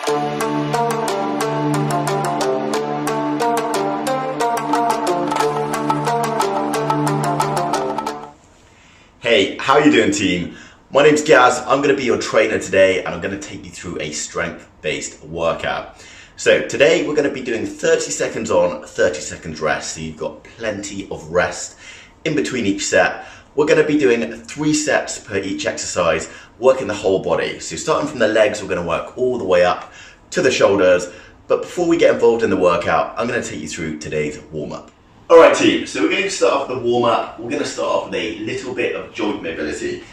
Hey, how are you doing, team? My name's Gaz. I'm going to be your trainer today, and I'm going to take you through a strength-based workout. So today we're going to be doing 30 seconds on, 30 seconds rest. So you've got plenty of rest in between each set. We're going to be doing 3 sets per each exercise, working the whole body. So starting from the legs, we're going to work all the way up to the shoulders. But before we get involved in the workout, I'm going to take you through today's warm-up. Alright team, so we're going to start off the warm-up. We're going to start off with a little bit of joint mobility.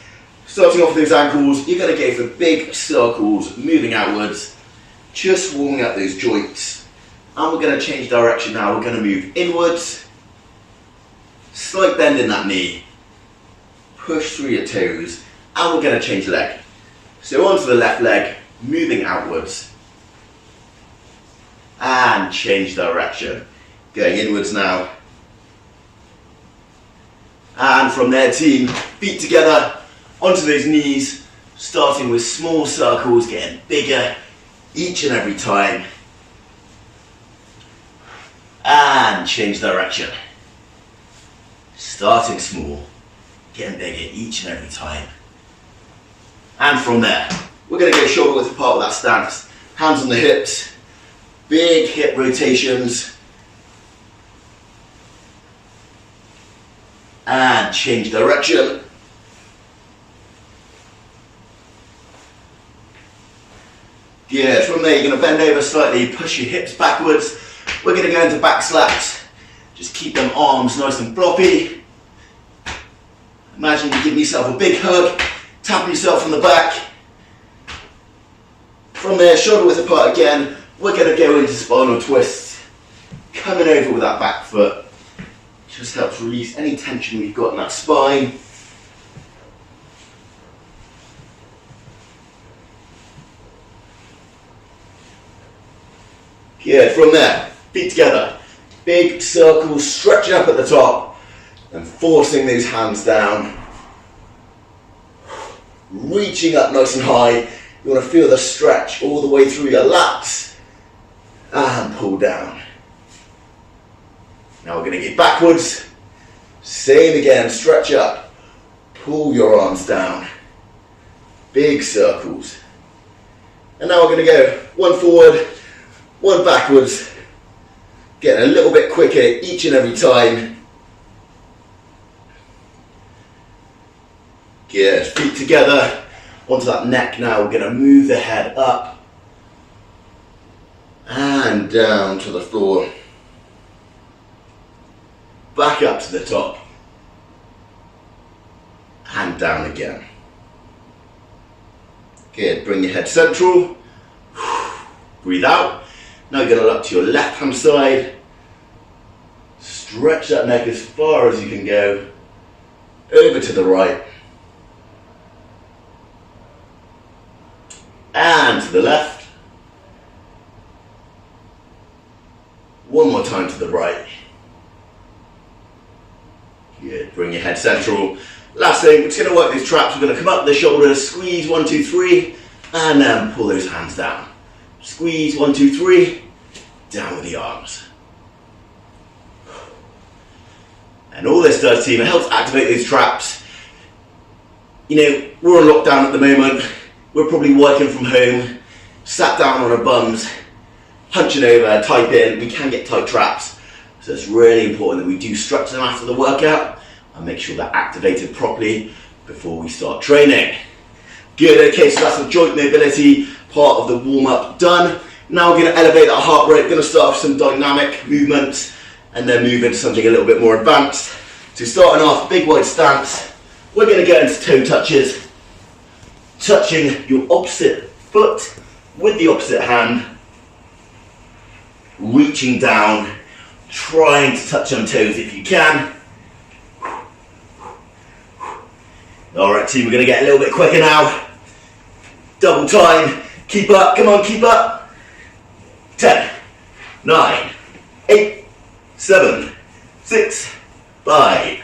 Starting off with those ankles, you're going to go for big circles, moving outwards, just warming up those joints. And we're going to change direction now. We're going to move inwards, slight bend in that knee, push through your toes, and we're going to change leg. So onto the left leg, moving outwards, and change direction. Going inwards now. And from there, team, feet together, onto those knees, starting with small circles, getting bigger each and every time. And change direction. Starting small, getting bigger each and every time. And from there, we're going to go shoulder width apart with that stance. Hands on the hips, big hip rotations. And change direction. Good. From there, you're going to bend over slightly, push your hips backwards. We're going to go into back slaps. Just keep them arms nice and floppy. Imagine you're giving yourself a big hug, tapping yourself on the back. From there, shoulder width apart again. We're going to go into spinal twists, coming over with that back foot. Just helps release any tension we've got in that spine. Good. From there, feet together, big circles, stretching up at the top and forcing those hands down. Reaching up nice and high. You want to feel the stretch all the way through your lats and pull down. Now we're going to get backwards. Same again, stretch up. Pull your arms down. Big circles. And now we're going to go one forward, one backwards. Getting a little bit quicker each and every time. Good, feet together. Onto that neck now, we're going to move the head up. And down to the floor. Back up to the top. And down again. Good, bring your head central. Breathe out. Now you're going to look to your left hand side. Stretch that neck as far as you can go. Over to the right. And to the left. One more time to the right. Good, bring your head central. Last thing, we're just going to work these traps. We're going to come up the shoulders, squeeze 1, 2, 3, and then pull those hands down. Squeeze 1, 2, 3, down with the arms. And all this does, team, it helps activate those traps. You know, we're on lockdown at the moment. We're probably working from home, sat down on our bums, hunching over, type in. We can get tight traps. So it's really important that we do stretch them after the workout and make sure they're activated properly before we start training. Good, okay, so that's the joint mobility part of the warm-up done. Now we're going to elevate our heart rate. We're going to start with some dynamic movements and then move into something a little bit more advanced. So starting off, big wide stance. We're going to get into toe touches. Touching your opposite foot with the opposite hand. Reaching down. Trying to touch on toes if you can. Alright team, we're going to get a little bit quicker now. Double time. Keep up, come on, keep up. 10, 9, 8, 7, 6, 5,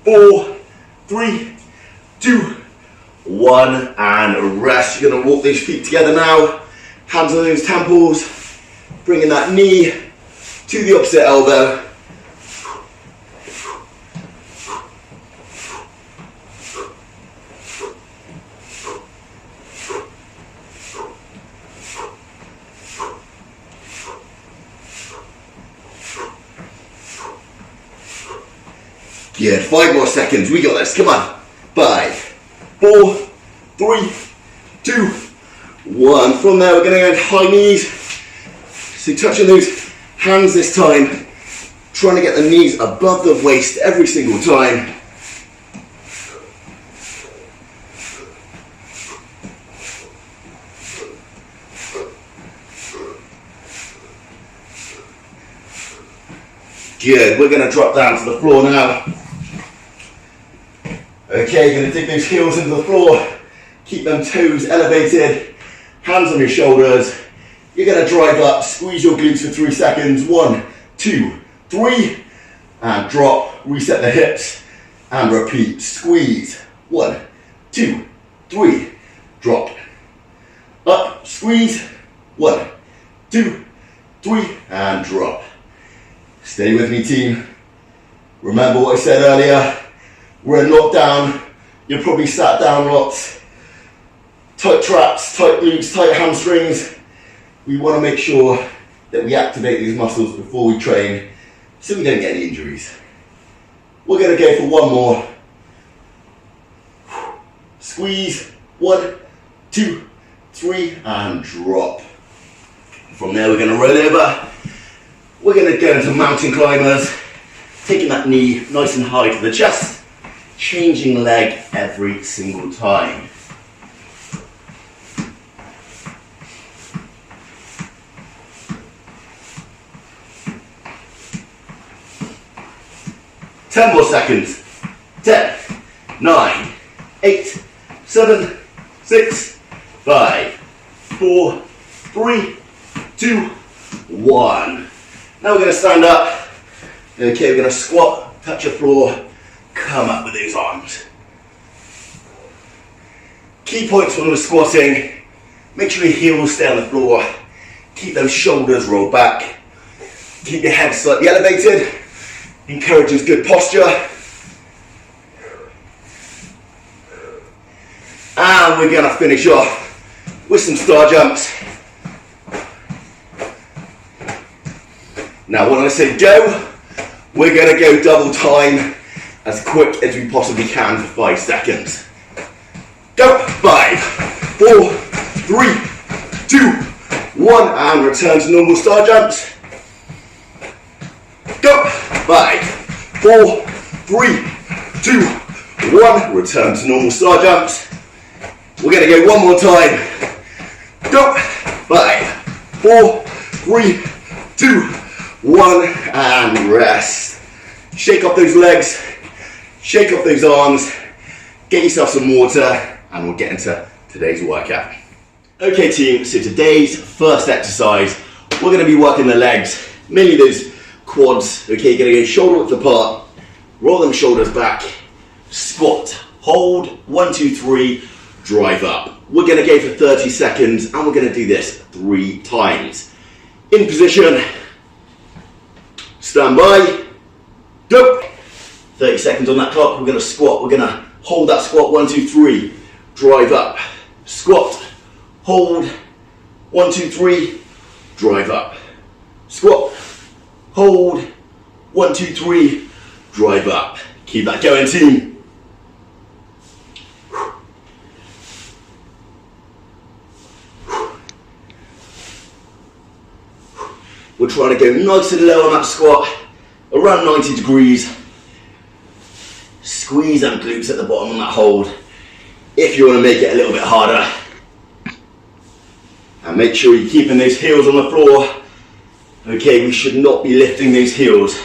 4, 3, 2, 1, and rest. You're going to walk these feet together now. Hands on those temples, bringing that knee to the opposite elbow. Good, 5 more seconds, we got this, come on. 5, 4, 3, 2, 1. From there, we're going to go into high knees. So touching those hands this time, trying to get the knees above the waist every single time. Good, we're going to drop down to the floor now. Okay, you're going to dig those heels into the floor, keep them toes elevated, hands on your shoulders. You're going to drive up, squeeze your glutes for 3 seconds. 1, 2, 3, and drop, reset the hips, and repeat. Squeeze, 1, 2, 3, drop. Up, squeeze, 1, 2, 3, and drop. Stay with me, team. Remember what I said earlier. We're in lockdown. You're probably sat down lots. Tight traps, tight glutes, tight hamstrings. We want to make sure that we activate these muscles before we train so we don't get any injuries. We're going to go for one more. Squeeze, 1, 2, 3, and drop. From there, we're going to roll over. We're going to go into mountain climbers, taking that knee nice and high to the chest, changing leg every single time. Ten more seconds. 10, 9, 8, 7, 6, 5, 4, 3, 2, 1. Now we're going to stand up. Okay, we're going to squat, touch the floor, come up with those arms. Key points when we're squatting, make sure your heels stay on the floor, keep those shoulders rolled back, keep your head slightly elevated, encourages good posture. And we're going to finish off with some star jumps. Now when I say go, we're going to go double time as quick as we possibly can for 5 seconds. Go! 5, 4, 3, 2, 1, and return to normal star jumps. Go! 5, 4, 3, 2, 1, return to normal star jumps. We're going to go one more time. Go! 5, 4, 3, 2, 1, and rest. Shake off those legs, shake off those arms, get yourself some water, and we'll get into today's workout. Okay team, so today's first exercise, we're going to be working the legs, mainly those quads. Okay, you're going to go shoulder width apart, roll them shoulders back, squat, hold, 1, 2, 3, drive up. We're going to go for 30 seconds, and we're going to do this 3 times. In position, stand by, go. 30 seconds on that clock. We're going to squat. We're going to hold that squat. 1, 2, 3. Drive up. Squat. Hold. 1, 2, 3. Drive up. Squat. Hold. 1, 2, 3. Drive up. Keep that going, team. We're trying to go nice and low on that squat, around 90 degrees. Squeeze them glutes at the bottom on that hold if you want to make it a little bit harder. And make sure you're keeping those heels on the floor. Okay, we should not be lifting those heels.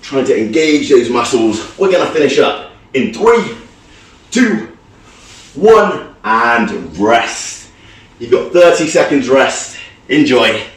Trying to engage those muscles. We're going to finish up in 3, 2, 1, and rest. You've got 30 seconds rest. Enjoy.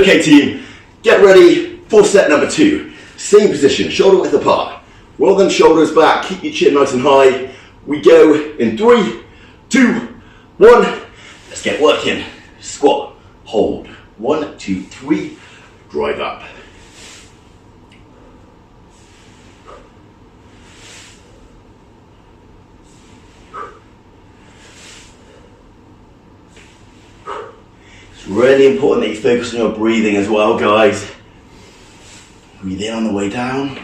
Okay team, get ready for set number 2. Same position, shoulder width apart. Roll them shoulders back, keep your chin nice and high. We go in 3, 2, 1. Let's get working. Squat, hold. 1, 2, 3, drive up. It's really important that you focus on your breathing as well, guys. Breathe in on the way down,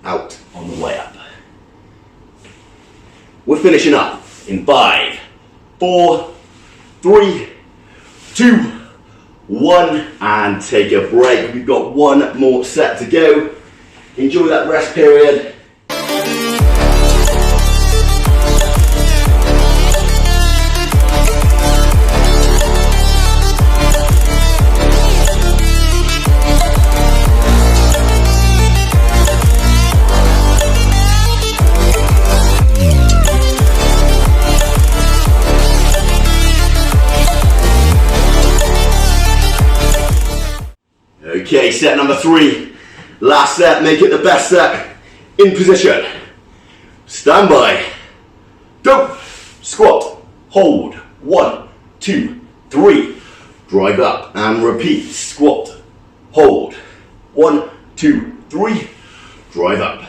out on the way up. We're finishing up in 5, 4, 3, 2, 1, and take a break. We've got one more set to go. Enjoy that rest period. Okay, set number 3. Last set, make it the best set. In position. Stand by. Go. Squat. Hold. 1, 2, 3. Drive up and repeat. Squat. Hold. 1, 2, 3. Drive up.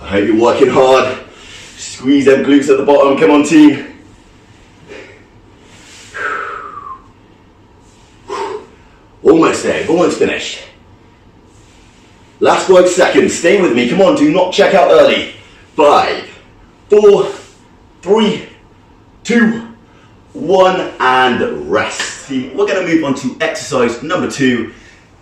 I hope you're working hard. Squeeze them glutes at the bottom. Come on, team. Almost there, almost finished. Last 5 seconds, stay with me, come on, do not check out early. 5, 4, 3, 2, 1, and rest. We're going to move on to exercise number 2.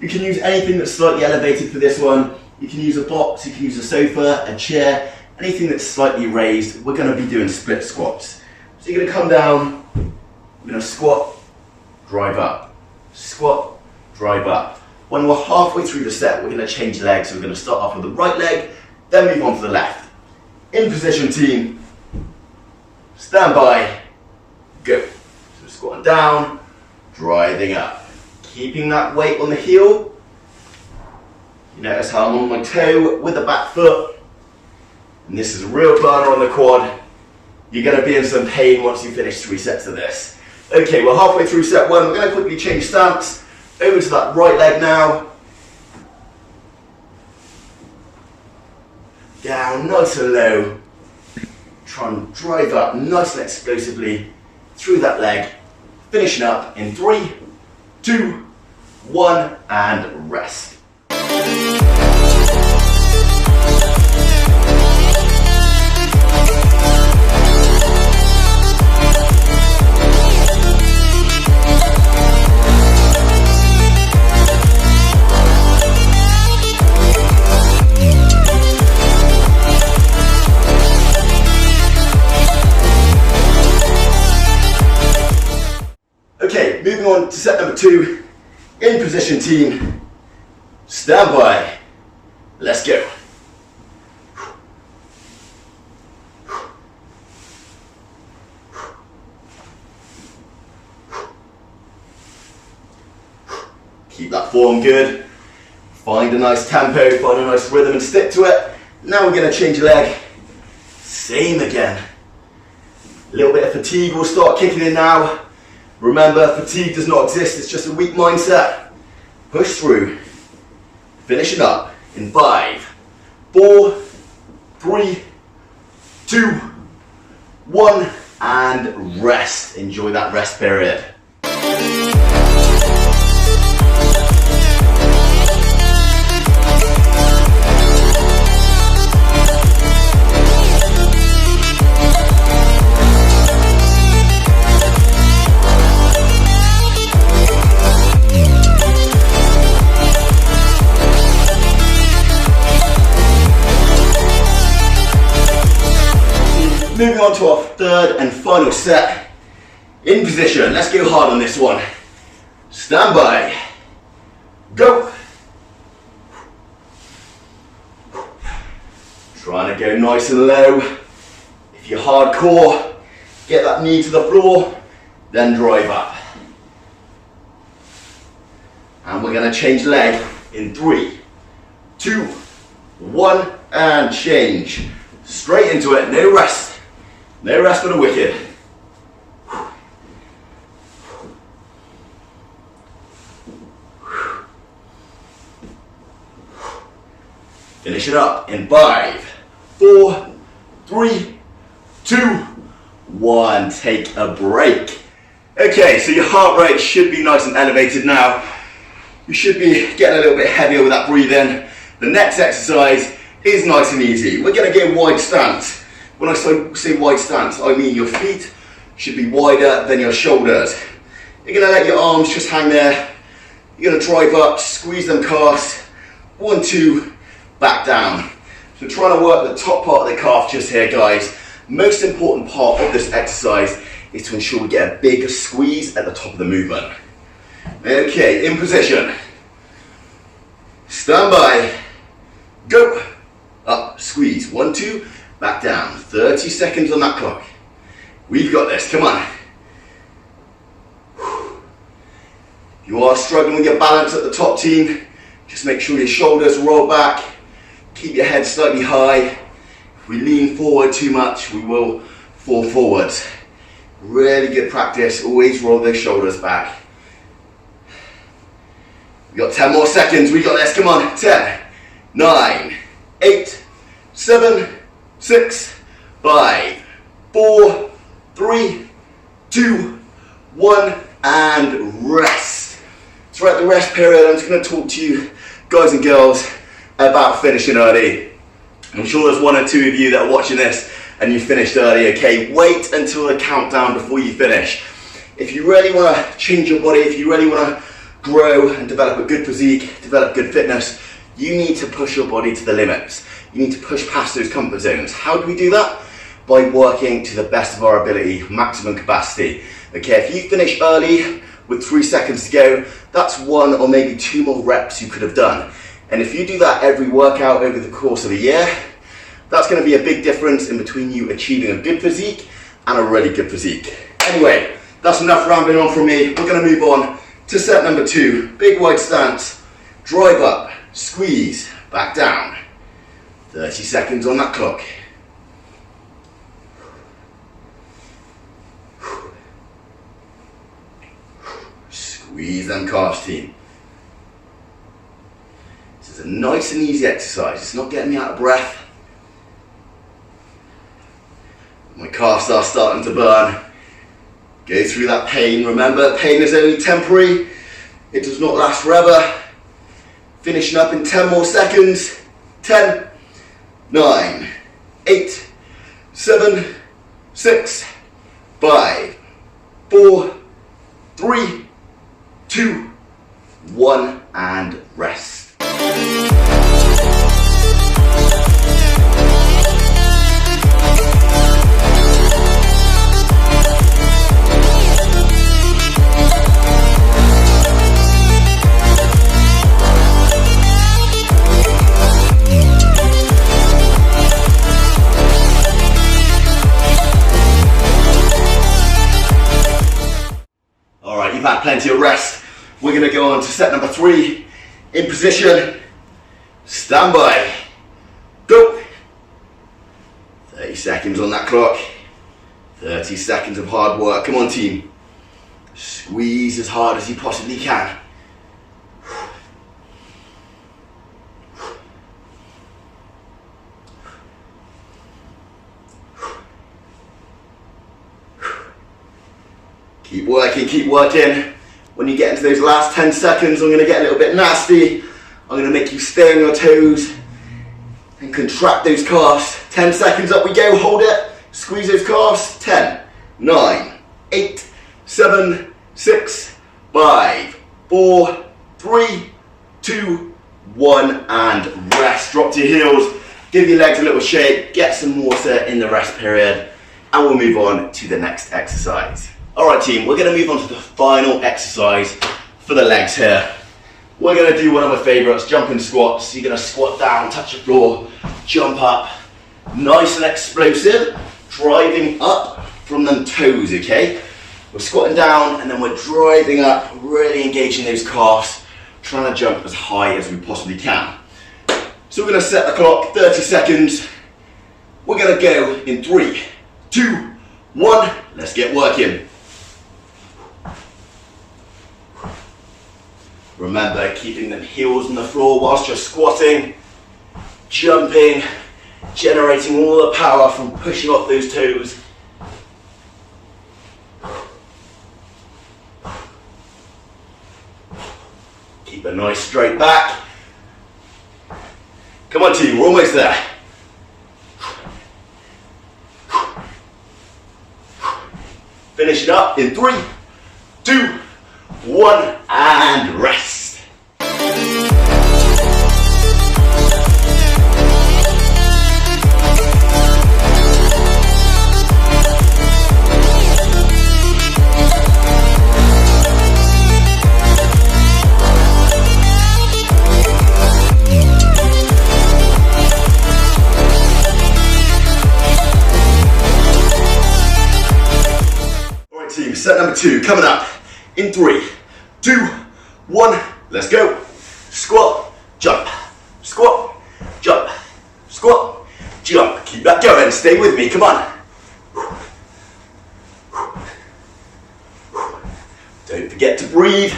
You can use anything that's slightly elevated for this one. You can use a box, you can use a sofa, a chair, anything that's slightly raised. We're going to be doing split squats. So you're going to come down, we're going to squat, drive up, squat, drive up. When we're halfway through the set, we're going to change legs. So we're going to start off with the right leg, then move on to the left. In position, team. Stand by. Go. So squatting down, driving up. Keeping that weight on the heel. You notice how I'm on my toe with the back foot. And this is a real burner on the quad. You're going to be in some pain once you finish 3 sets of this. Okay, we're halfway through set 1. We're going to quickly change stance. Over to that right leg now. Down, nice and low. Try and drive up nice and explosively through that leg. Finishing up in 3, 2, 1, and rest. Okay, moving on to set number 2. In position, team. Stand by. Let's go. Keep that form good. Find a nice tempo, find a nice rhythm and stick to it. Now we're going to change leg. Same again. A little bit of fatigue will start kicking in now. Remember, fatigue does not exist, it's just a weak mindset. Push through. Finishing up in 5, 4, 3, 2, 1, and rest. Enjoy that rest period. Moving on to our 3rd and final set. In position, let's go hard on this one. Stand by. Go. Trying to go nice and low. If you're hardcore, Get that knee to the floor, then drive up. And we're going to change leg in 3, 2, 1, and change. Straight into it, no rest. No rest for the wicked. Finish it up in 5, 4, 3, 2, 1. Take a break. Okay, so your heart rate should be nice and elevated now. You should be getting a little bit heavier with that breathing. The next exercise is nice and easy. We're going to get wide stance. When I say wide stance, I mean your feet should be wider than your shoulders. You're going to let your arms just hang there. You're going to drive up, squeeze them calves. 1, 2, back down. So trying to work the top part of the calf just here, guys. Most important part of this exercise is to ensure we get a big squeeze at the top of the movement. Okay, in position. Stand by. Go. Up, squeeze. 1, 2, back down. 30 seconds on that clock. We've got this, come on. If you are struggling with your balance at the top, team, just make sure your shoulders roll back. Keep your head slightly high. If we lean forward too much, we will fall forwards. Really good practice. Always roll those shoulders back. We got 10 more seconds. We got this. Come on. 10, 9, 8, 7, 6, 5, 4, 3, 2, 1, and rest. Throughout the rest period, I'm just going to talk to you, guys and girls, about finishing early. I'm sure there's 1 or 2 of you that are watching this and you finished early. Okay, wait until the countdown before you finish. If you really want to change your body, if you really want to grow and develop a good physique, develop good fitness, you need to push your body to the limits. You need to push past those comfort zones. How do we do that? By working to the best of our ability, maximum capacity. Okay, if you finish early with 3 seconds to go, that's 1 or maybe 2 more reps you could have done. And if you do that every workout over the course of a year, that's going to be a big difference in between you achieving a good physique and a really good physique. Anyway, that's enough rambling on from me. We're going to move on to set number 2. Big wide stance, drive up, squeeze, back down. 30 seconds on that clock. Squeeze them calves, team. This is a nice and easy exercise. It's not getting me out of breath. My calves are starting to burn. Go through that pain. Remember, pain is only temporary. It does not last forever. Finishing up in 10 more seconds. 10, 9, 8, 7, 6, 5, 4, 3, 2, 1, and rest. Alright, you've had plenty of rest. We're going to go on to set number 3. In position, stand by, go. 30 seconds on that clock. 30 seconds of hard work. Come on, team. Squeeze as hard as you possibly can. Keep working, keep working. When you get into those last 10 seconds, I'm going to get a little bit nasty. I'm going to make you stay on your toes and contract those calves. 10 seconds up we go, hold it. Squeeze those calves. 10, 9, 8, 7, 6, 5, 4, 3, 2, 1, and rest. Drop to your heels. Give your legs a little shake. Get some water in the rest period. And we'll move on to the next exercise. Alright team, we're going to move on to the final exercise for the legs here. We're going to do one of my favourites, jumping squats. You're going to squat down, touch the floor, jump up. Nice and explosive. Driving up from them toes, okay? We're squatting down and then we're driving up, really engaging those calves, trying to jump as high as we possibly can. So we're going to set the clock, 30 seconds. We're going to go in 3, 2, 1. Let's get working. Remember, keeping them heels on the floor whilst you're squatting, jumping, generating all the power from pushing off those toes. Keep a nice straight back. Come on team, we're almost there. Finish it up in 3, 2, 1, and rest. Team, set number 2 coming up in 3, 2, 1, let's go. Squat, jump, squat, jump, squat, jump. Keep that going, stay with me, come on. Don't forget to breathe.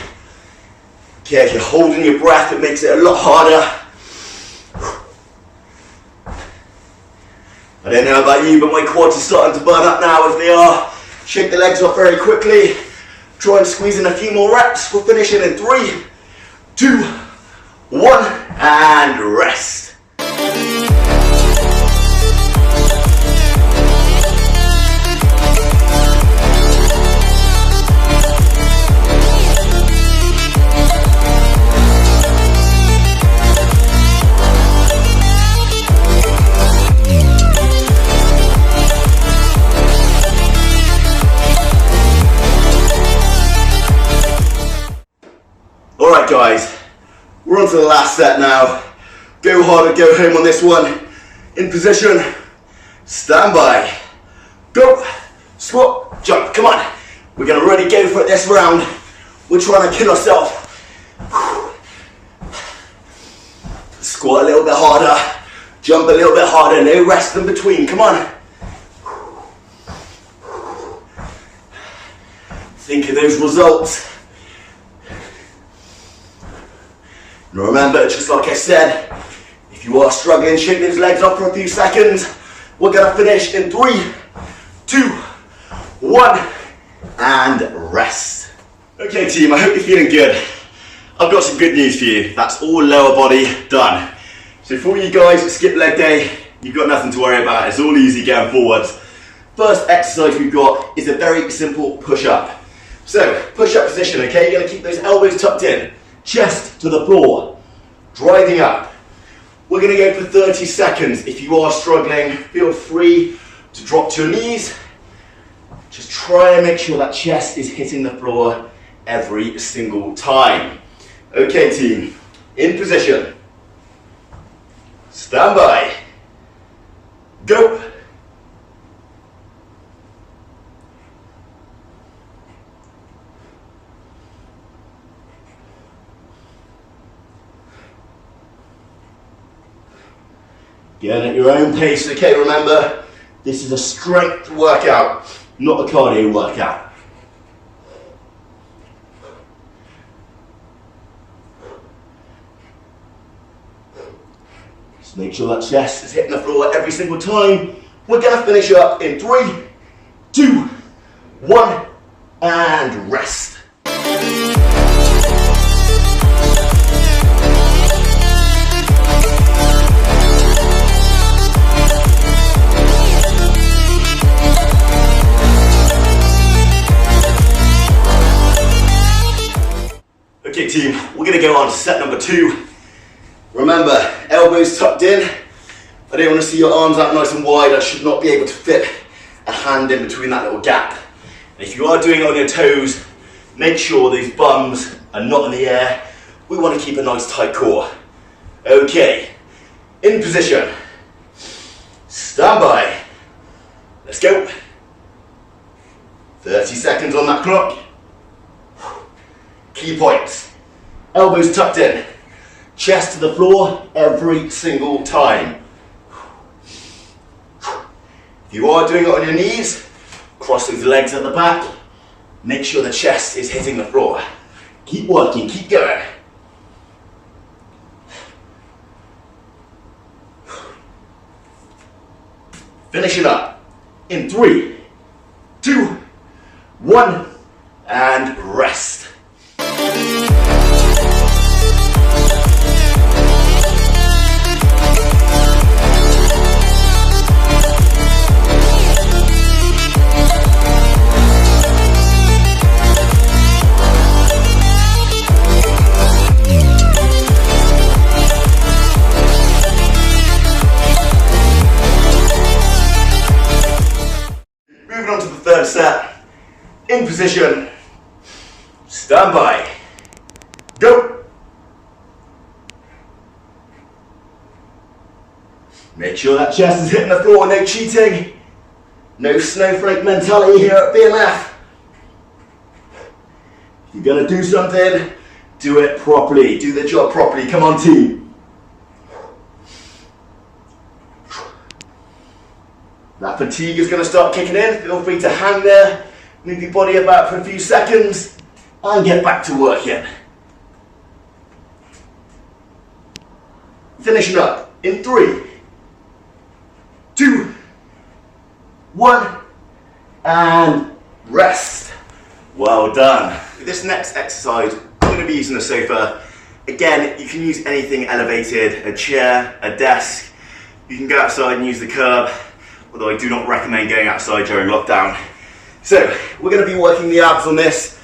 Okay, if you're holding your breath, it makes it a lot harder. I don't know about you, but my quads are starting to burn up now. If they are, shake the legs off very quickly. Try and squeeze in a few more reps. We're finishing in 3, 2, 1, and rest. Alright guys, we're on to the last set now. Go hard or go home on this one. In position, stand by, go, squat, jump, come on. We're going to really go for it this round. We're trying to kill ourselves. Squat a little bit harder, jump a little bit harder, no rest in between, come on. Think of those results. And remember, just like I said, if you are struggling, shake those legs up for a few seconds. We're going to finish in 3, 2, 1, and rest. Okay team, I hope you're feeling good. I've got some good news for you. That's all lower body done. So for you guys that skip leg day, you've got nothing to worry about. It's all easy going forwards. First exercise we've got is a very simple push-up. So, push-up position, okay? You're going to keep those elbows tucked in. Chest to the floor, driving up. We're going to go for 30 seconds. If you are struggling, feel free to drop to your knees. Just try and make sure that chest is hitting the floor every single time. Okay team, in position. Stand by. Go. Get at your own pace, okay? Remember, this is a strength workout, not a cardio workout. Just make sure that chest is hitting the floor every single time. We're going to finish up in 3, 2, 1, and rest. Okay team, we're going to go on to set number 2. Remember, elbows tucked in. I don't want to see your arms out nice and wide. I should not be able to fit a hand in between that little gap. And if you are doing it on your toes, make sure these bums are not in the air. We want to keep a nice tight core. Okay, in position. Stand by. Let's go. 30 seconds on that clock. Key points. Elbows tucked in. Chest to the floor every single time. If you are doing it on your knees, cross those legs at the back. Make sure the chest is hitting the floor. Keep working, keep going. Finish it up in 3, 2, 1, and rest. Moving on to the third set. In position, stand by, go. Make sure that chest is hitting the floor, no cheating, no snowflake mentality here at BMF. If you're going to do something, do it properly, do the job properly, come on team. That fatigue is going to start kicking in, feel free to hang there. Move your body about for a few seconds and get back to working. Finishing up in 3, 2, 1, and rest. Well done. For this next exercise, I'm going to be using the sofa. Again, you can use anything elevated, a chair, a desk. You can go outside and use the curb, although I do not recommend going outside during lockdown. So, we're going to be working the abs on this.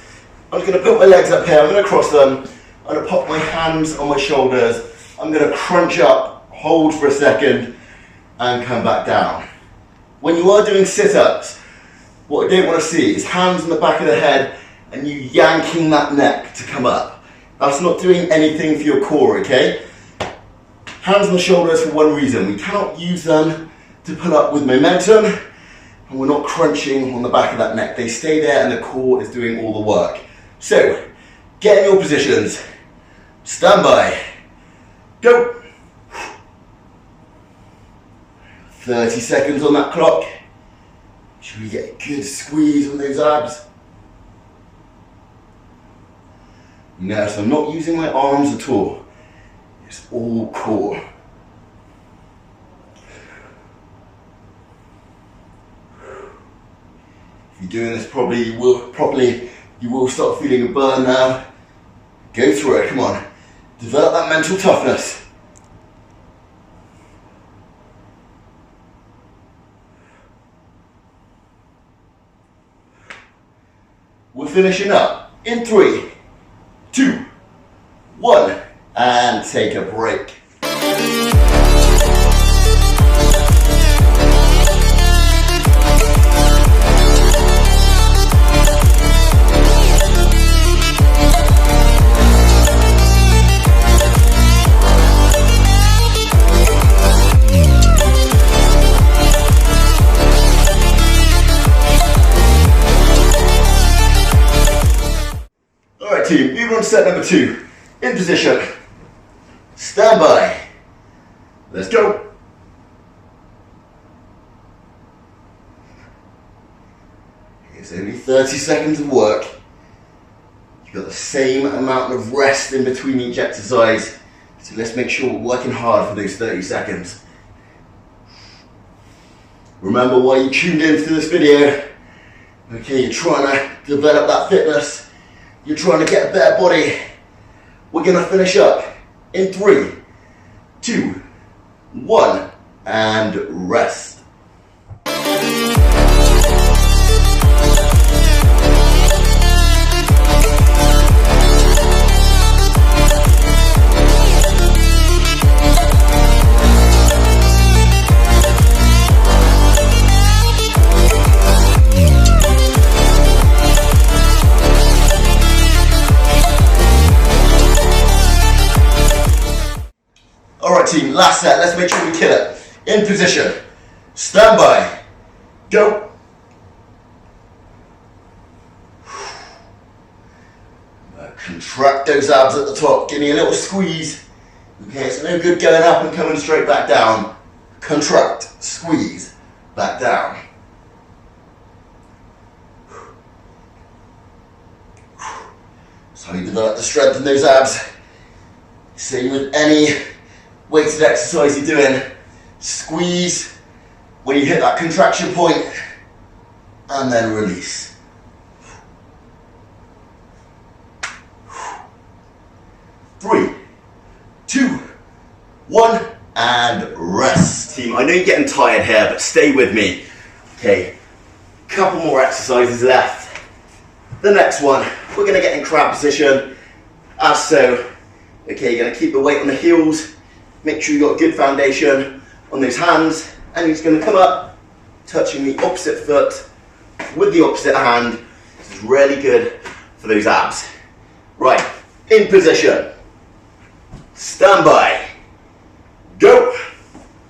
I'm just going to put my legs up here, I'm going to cross them, I'm going to pop my hands on my shoulders, I'm going to crunch up, hold for a second, and come back down. When you are doing sit-ups, what I don't want to see is hands on the back of the head and you yanking that neck to come up. That's not doing anything for your core, okay? Hands on the shoulders for one reason, we cannot use them to pull up with momentum, and we're not crunching on the back of that neck. They stay there and the core is doing all the work. So, get in your positions, stand by, go. 30 seconds on that clock. Should we get a good squeeze on those abs? Notice I'm not using my arms at all. It's all core. If you're doing this properly, you will start feeling a burn now. Go through it, come on. Develop that mental toughness. We're finishing up in 3, 2, 1, and take a break. Team, moving on to set number 2. In position, stand by, let's go. It's only 30 seconds of work. You've got the same amount of rest in between each exercise, so let's make sure we're working hard for those 30 seconds. Remember why you tuned in to this video. Okay, you're trying to develop that fitness. You're trying to get a better body. We're going to finish up in 3, 2, 1, and rest. Alright team, last set, let's make sure we kill it. In position, stand by, go. Contract those abs at the top. Give me a little squeeze. Okay, it's no good going up and coming straight back down. Contract, squeeze, back down. That's how you develop the strength in those abs. Same with any weighted exercise you're doing. Squeeze when you hit that contraction point, and then release. 3, 2, 1, and rest. Team, I know you're getting tired here, but stay with me. Okay, couple more exercises left. The next one, we're gonna get in crab position, as so. Okay, you're gonna keep the weight on the heels, make sure you've got a good foundation on those hands, and you're just gonna come up, touching the opposite foot with the opposite hand. This is really good for those abs. Right, in position. Stand by. Go.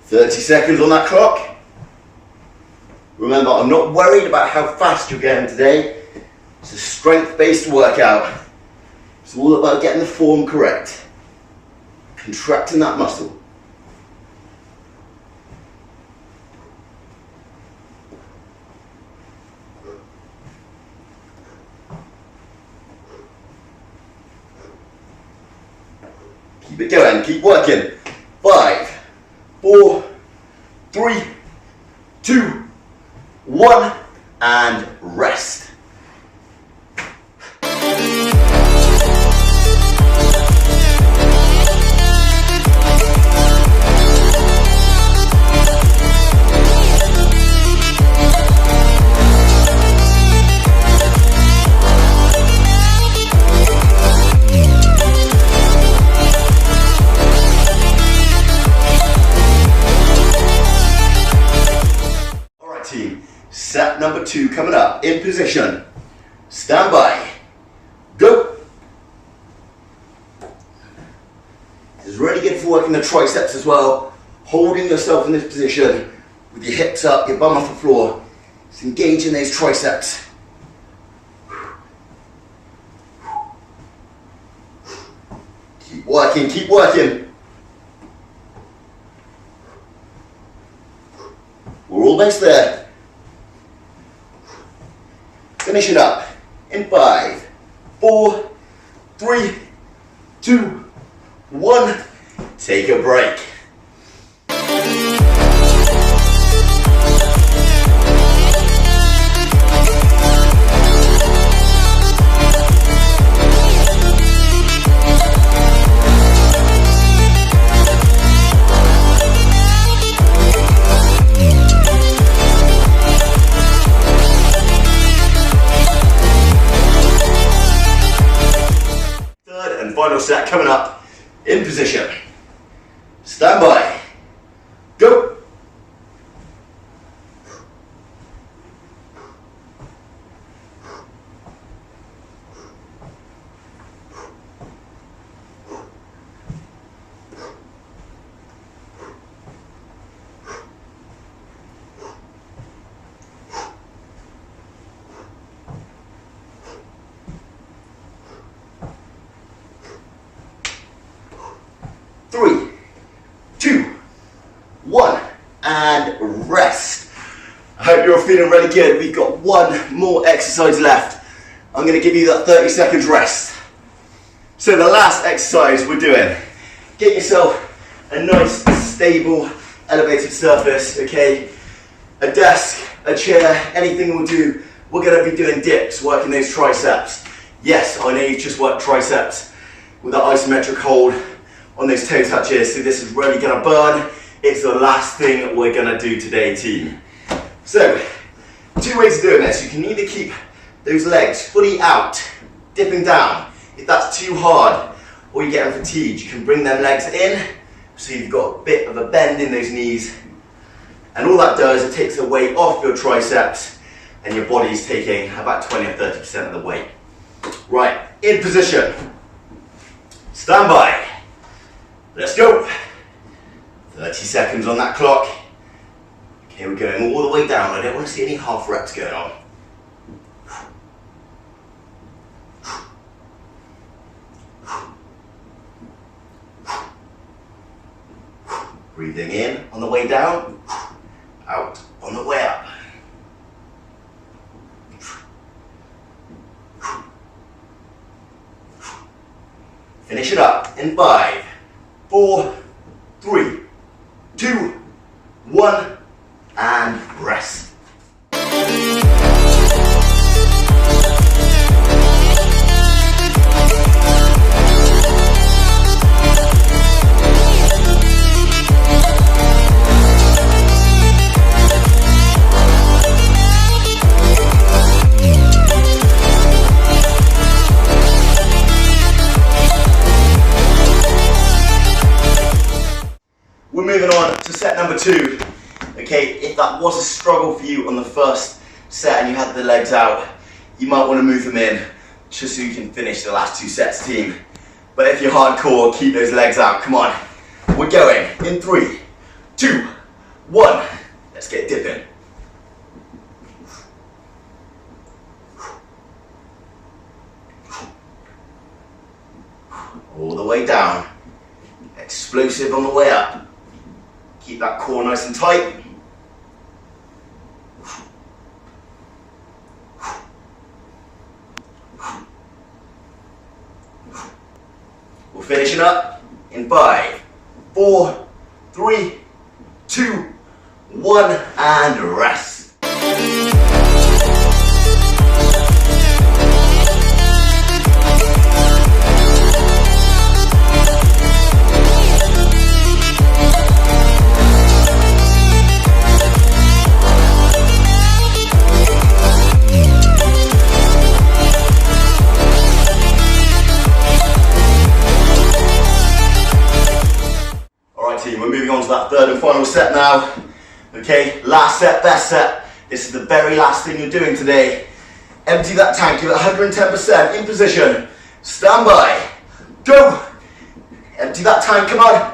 30 seconds on that clock. Remember, I'm not worried about how fast you're going today. It's a strength-based workout. It's all about getting the form correct. Contracting that muscle. Keep it going, keep working. 5, 4, 3, 2, 1, and rest. Set number 2 coming up, in position. Stand by. Go. This is really good for working the triceps as well. Holding yourself in this position with your hips up, your bum off the floor. It's engaging those triceps. Keep working, keep working. We're almost there. Finish it up in 5, 4, 3, 2, 1. Take a break. Final set coming up, in position. Stand by. Go. Three, 2, 1, and rest. I hope you're all feeling really good. We've got one more exercise left. I'm going to give you that 30 seconds rest. So the last exercise we're doing, get yourself a nice, stable, elevated surface, okay? A desk, a chair, anything will do. We're going to be doing dips, working those triceps. Yes, I know you've just worked triceps with that isometric hold on those toe touches, so this is really going to burn. It's the last thing we're going to do today, team. So, 2 ways of doing this. You can either keep those legs fully out, dipping down. If that's too hard, or you're getting fatigued, you can bring them legs in, so you've got a bit of a bend in those knees. And all that does, it takes the weight off your triceps, and your body's taking about 20 or 30% of the weight. Right, in position. Stand by. Let's go. 30 seconds on that clock. Okay, we're going all the way down. I don't want to see any half reps going on. Breathing in on the way down, out on the way up. Finish it up in 5, 4, 3, 2, 1, and rest. We're moving on to set number 2. Okay, if that was a struggle for you on the first set and you had the legs out, you might want to move them in just so you can finish the last 2 sets, team. But if you're hardcore, keep those legs out. Come on. We're going in 3, 2, 1. Let's get dipping. All the way down. Explosive on the way up. Keep that core nice and tight. We're finishing up in 5, 4, 3, 2, 1, and rest. We're moving on to that third and final set now. Okay, last set, best set. This is the very last thing you're doing today. Empty that tank, give it 110% in position. Stand by. Go. Empty that tank, come on.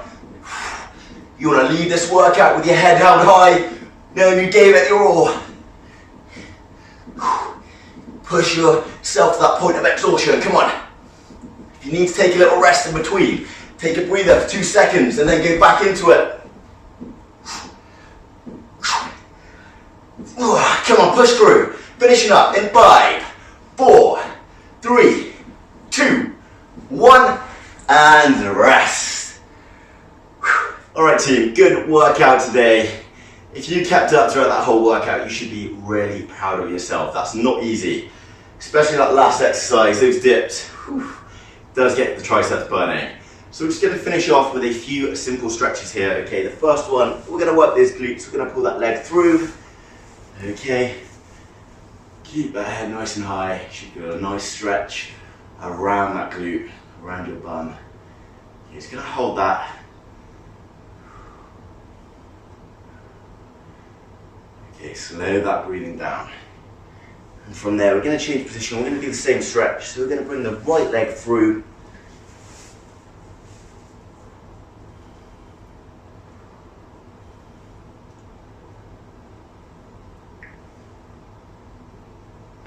You want to leave this workout with your head held high, knowing you gave it your all. Push yourself to that point of exhaustion, come on. If you need to take a little rest in between, take a breather for 2 seconds and then go back into it. Come on, push through. Finishing up in 5, 4, 3, 2, 1, and rest. Alright team, good workout today. If you kept up throughout that whole workout, you should be really proud of yourself. That's not easy. Especially that last exercise, those dips. Does get the triceps burning. So we're just going to finish off with a few simple stretches here. Okay, the first one, we're going to work those glutes. We're going to pull that leg through. Okay, keep that head nice and high. Should feel a nice stretch around that glute, around your bum. You're just going to hold that. Okay, slow that breathing down. And from there, we're going to change position. We're going to do the same stretch. So we're going to bring the right leg through.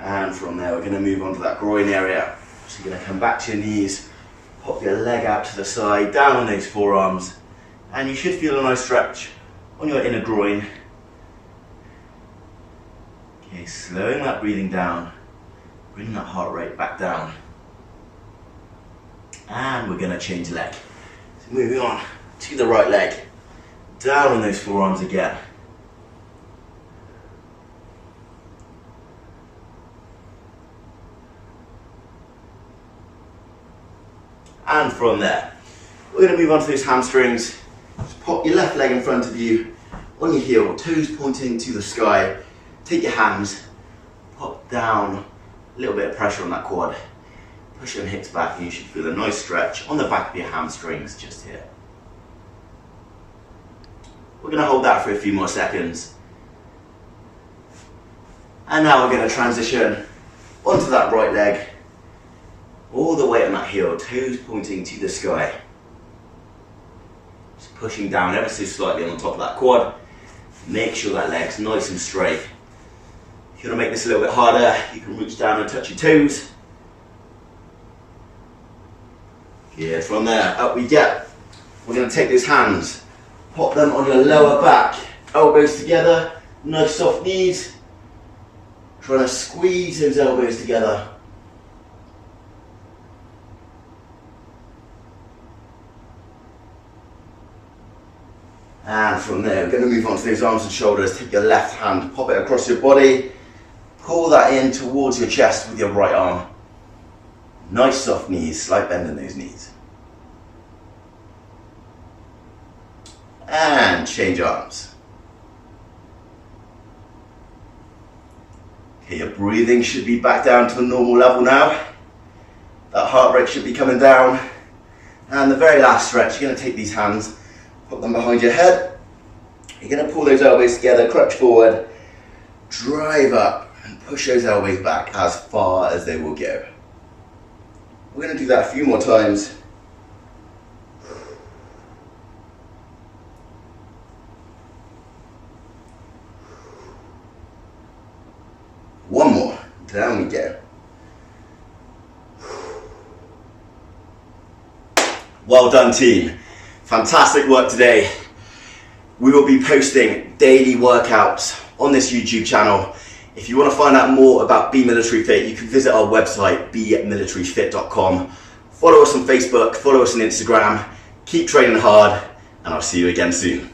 And from there, we're going to move on to that groin area. So you're going to come back to your knees, pop your leg out to the side, down on those forearms, and you should feel a nice stretch on your inner groin. Okay, slowing that breathing down, bringing that heart rate back down. And we're going to change leg. So moving on to the right leg, down on those forearms again. And from there, we're going to move on to those hamstrings. Just pop your left leg in front of you, on your heel, toes pointing to the sky. Take your hands, pop down, a little bit of pressure on that quad. Push your hips back and you should feel a nice stretch on the back of your hamstrings just here. We're going to hold that for a few more seconds. And now we're going to transition onto that right leg. All the way on that heel, toes pointing to the sky. Just pushing down ever so slightly on top of that quad. Make sure that leg's nice and straight. If you want to make this a little bit harder, you can reach down and touch your toes. Yeah, from there, up we get. We're going to take those hands Pop them on your lower back, elbows together, nice soft knees. Trying to squeeze those elbows together. And from there, we're going to move on to those arms and shoulders. Take your left hand, pop it across your body. Pull that in towards your chest with your right arm. Nice soft knees, slight bend in those knees. And change arms. Okay, your breathing should be back down to a normal level now. That heart rate should be coming down. And the very last stretch, you're going to take these hands, put them behind your head. You're going to pull those elbows together, crunch forward, drive up, and push those elbows back as far as they will go. We're going to do that a few more times. One more, down we go. Well done, team. Fantastic work today. We will be posting daily workouts on this YouTube channel. If you want to find out more about Be Military Fit, you can visit our website, bemilitaryfit.com. Follow us on Facebook, follow us on Instagram. Keep training hard, and I'll see you again soon.